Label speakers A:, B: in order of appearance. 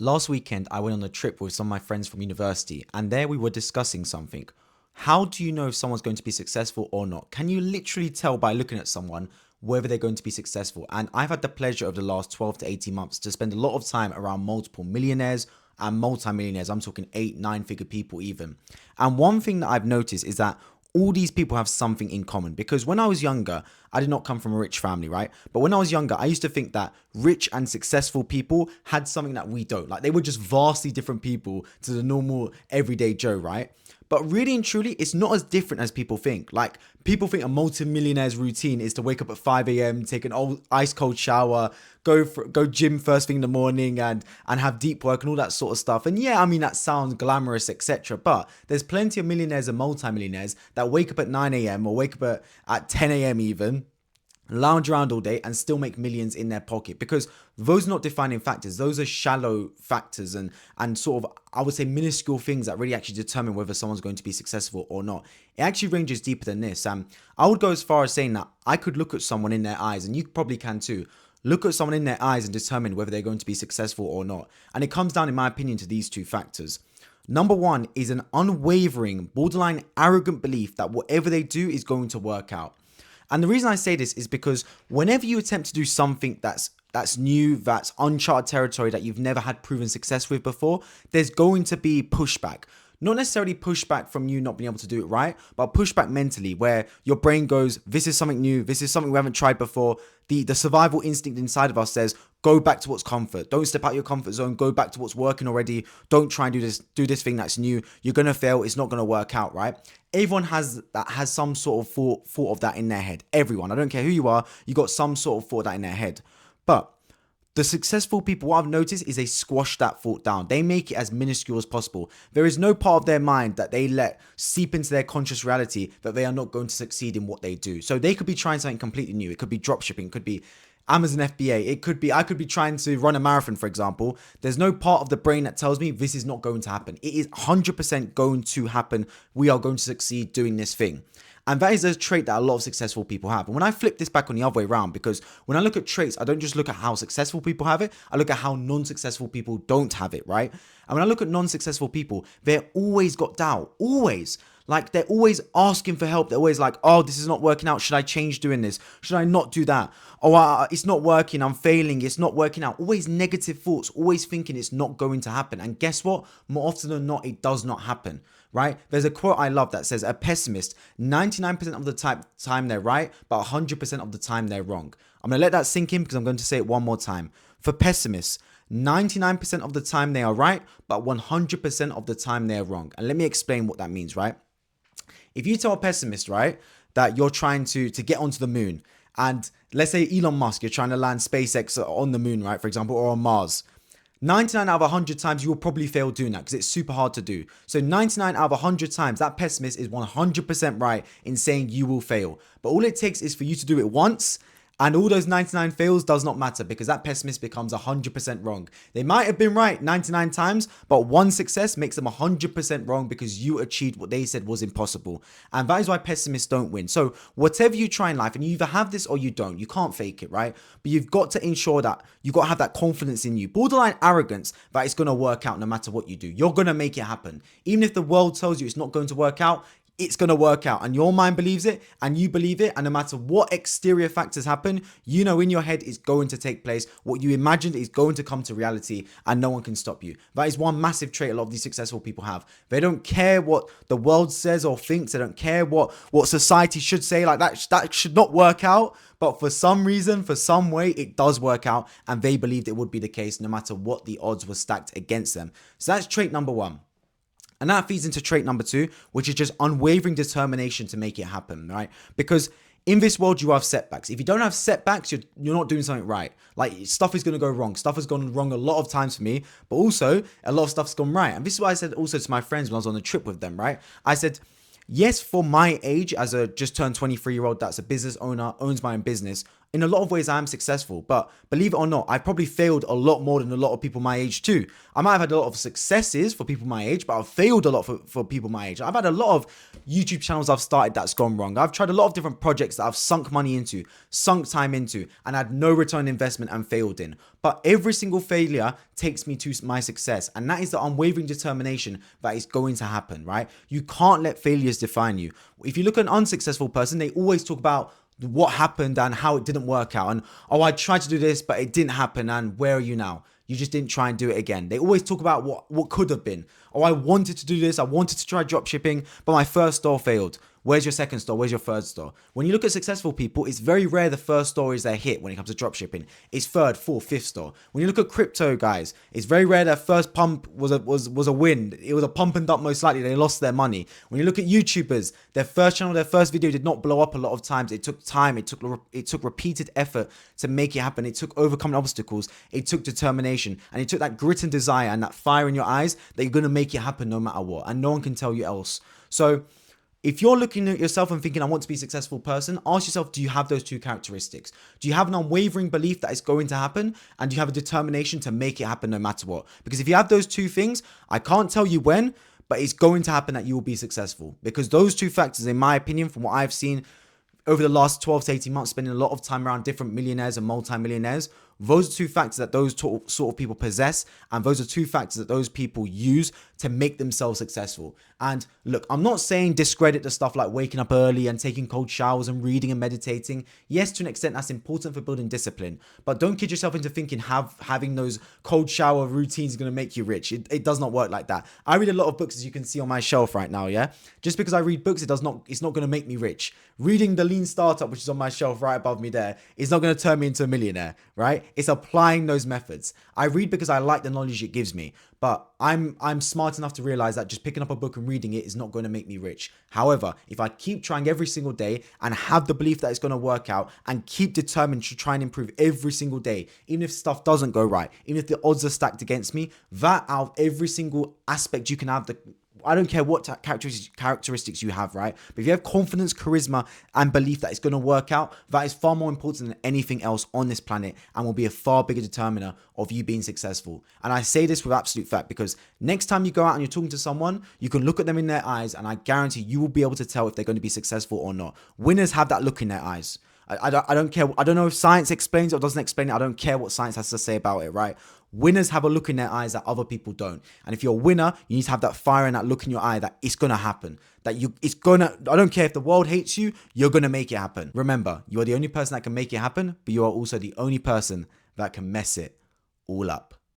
A: Last weekend, I went on a trip with some of my friends from university, and there we were discussing something. How do you know if someone's going to be successful or not? Can you literally tell by looking at someone whether they're going to be successful? And I've had the pleasure of the last 12 to 18 months to spend a lot of time around multiple millionaires and multimillionaires. I'm talking eight, nine figure people, even. And one thing that I've noticed is that all these people have something in common because when I was younger, I did not come from a rich family, right? But when I was younger, I used to think that rich and successful people had something that we don't. Like they were just vastly different people to the normal everyday Joe, right? But really and truly, it's not as different as people think. Like people think a multi-millionaire's routine is to wake up at 5 a.m., take an old ice cold shower, go gym first thing in the morning and have deep work and all that sort of stuff. And yeah, I mean that sounds glamorous, etc. But there's plenty of millionaires and multi-millionaires that wake up at 9 a.m. or wake up at 10 a.m. even, lounge around all day and still make millions in their pocket, because those are not defining factors. Those are shallow factors and sort of, I would say, minuscule things that really actually determine whether someone's going to be successful or not. It actually ranges deeper than this. I would go as far as saying that I could look at someone in their eyes, and you probably can too, look at someone in their eyes and determine whether they're going to be successful or not. And it comes down, in my opinion, to these two factors. Number one is an unwavering, borderline arrogant belief that whatever they do is going to work out. And the reason I say this is because whenever you attempt to do something that's new, that's uncharted territory that you've never had proven success with before, there's going to be pushback. Not necessarily pushback from you not being able to do it right, but pushback mentally where your brain goes, this is something new, this is something we haven't tried before. The survival instinct inside of us says, go back to what's comfort. Don't step out your comfort zone. Go back to what's working already. Don't try and do this thing that's new. You're going to fail. It's not going to work out, right? Everyone has some sort of thought of that in their head. Everyone. I don't care who you are. You got some sort of thought of that in their head. But the successful people, what I've noticed is they squash that thought down. They make it as minuscule as possible. There is no part of their mind that they let seep into their conscious reality that they are not going to succeed in what they do. So they could be trying something completely new. It could be dropshipping. It could be Amazon FBA. It could be, I could be trying to run a marathon, for example. There's no part of the brain that tells me this is not going to happen. It is 100% going to happen. We are going to succeed doing this thing. And that is a trait that a lot of successful people have. And when I flip this back on the other way around, because when I look at traits, I don't just look at how successful people have it. I look at how non-successful people don't have it, right? And when I look at non-successful people, they're always got doubt, always. Like they're always asking for help. They're always like, oh, this is not working out. Should I change doing this? Should I not do that? Oh, it's not working. I'm failing. It's not working out. Always negative thoughts, always thinking it's not going to happen. And guess what? More often than not, it does not happen, right? There's a quote I love that says, a pessimist, 99% of the time they're right, but 100% of the time they're wrong. I'm going to let that sink in because I'm going to say it one more time. For pessimists, 99% of the time they are right, but 100% of the time they're wrong. And let me explain what that means, right? If you tell a pessimist, right, that you're trying to get onto the moon, and let's say Elon Musk, you're trying to land SpaceX on the moon, right, for example, or on Mars, 99 out of 100 times you will probably fail doing that because it's super hard to do. So 99 out of 100 times, that pessimist is 100% right in saying you will fail. But all it takes is for you to do it once, and all those 99 fails does not matter because that pessimist becomes 100% wrong. They might have been right 99 times, but one success makes them 100% wrong because you achieved what they said was impossible. And that is why pessimists don't win. So whatever you try in life, and you either have this or you don't, you can't fake it, right? But you've got to ensure that you've got to have that confidence in you, borderline arrogance, that it's going to work out no matter what you do. You're going to make it happen. Even if the world tells you it's not going to work out, it's going to work out, and your mind believes it and you believe it, and no matter what exterior factors happen, you know in your head it's going to take place. What you imagined is going to come to reality, and no one can stop you. That is one massive trait a lot of these successful people have. They don't care what the world says or thinks. They don't care what society should say. Like that should not work out, but for some reason, for some way, it does work out, and they believed it would be the case no matter what the odds were stacked against them. So that's trait number one. And that feeds into trait number two, which is just unwavering determination to make it happen, right? Because in this world, you have setbacks. If you don't have setbacks, you're not doing something right. Like stuff is going to go wrong. Stuff has gone wrong a lot of times for me, but also a lot of stuff's gone right. And this is what I said also to my friends when I was on the trip with them, right? I said, yes, for my age, as a just turned 23-year-old that's a business owner, owns my own business, in a lot of ways I am successful, but believe it or not, I've probably failed a lot more than a lot of people my age too. I might have had a lot of successes for people my age, but I've failed a lot for people my age. I've had a lot of YouTube channels I've started that's gone wrong. I've tried a lot of different projects that I've sunk money into, sunk time into, and had no return on investment and failed in. But every single failure takes me to my success. And that is the unwavering determination that is going to happen, right? You can't let failures define you. If you look at an unsuccessful person, they always talk about what happened and how it didn't work out, and oh, I tried to do this but it didn't happen, and where are you now? You just didn't try and do it again. They always talk about what could have been. Oh, I wanted to do this, I wanted to try drop shipping, but my first store failed. Where's your second store? Where's your third store? When you look at successful people, it's very rare the first store is their hit when it comes to drop shipping. It's third, fourth, fifth store. When you look at crypto guys, it's very rare their first pump was a win. It was a pump and dump most likely. They lost their money. When you look at YouTubers, their first channel, their first video did not blow up a lot of times. It took time. It took repeated effort to make it happen. It took overcoming obstacles. It took determination. And it took that grit and desire and that fire in your eyes that you're going to make it happen no matter what. And no one can tell you else. So if you're looking at yourself and thinking, I want to be a successful person, ask yourself, do you have those two characteristics? Do you have an unwavering belief that it's going to happen? And do you have a determination to make it happen no matter what? Because if you have those two things, I can't tell you when, but it's going to happen that you will be successful. Because those two factors, in my opinion, from what I've seen over the last 12 to 18 months, spending a lot of time around different millionaires and multi-millionaires, those are two factors that those sort of people possess, and those are two factors that those people use to make themselves successful. And look, I'm not saying discredit the stuff like waking up early and taking cold showers and reading and meditating. Yes, to an extent, that's important for building discipline, but don't kid yourself into thinking having those cold shower routines is going to make you rich. It does not work like that. I read a lot of books, as you can see on my shelf right now. Yeah, just because I read books, it's not going to make me rich. Reading The Lean Startup, which is on my shelf right above me there, is not going to turn me into a millionaire, right? It's applying those methods. I read because I like the knowledge it gives me, but I'm smart enough to realize that just picking up a book and reading it is not going to make me rich. However, if I keep trying every single day and have the belief that it's going to work out and keep determined to try and improve every single day, even if stuff doesn't go right, even if the odds are stacked against me, that out of every single aspect you can have, I don't care what characteristics you have, right? But if you have confidence, charisma, and belief that it's going to work out, that is far more important than anything else on this planet and will be a far bigger determiner of you being successful. And I say this with absolute fact because next time you go out and you're talking to someone, you can look at them in their eyes and I guarantee you will be able to tell if they're going to be successful or not. Winners have that look in their eyes. I don't care. I don't know if science explains it or doesn't explain it. I don't care what science has to say about it, right? Winners have a look in their eyes that other people don't. And if you're a winner, you need to have that fire and that look in your eye that it's going to happen. I don't care if the world hates you, you're going to make it happen. Remember, you are the only person that can make it happen, but you are also the only person that can mess it all up.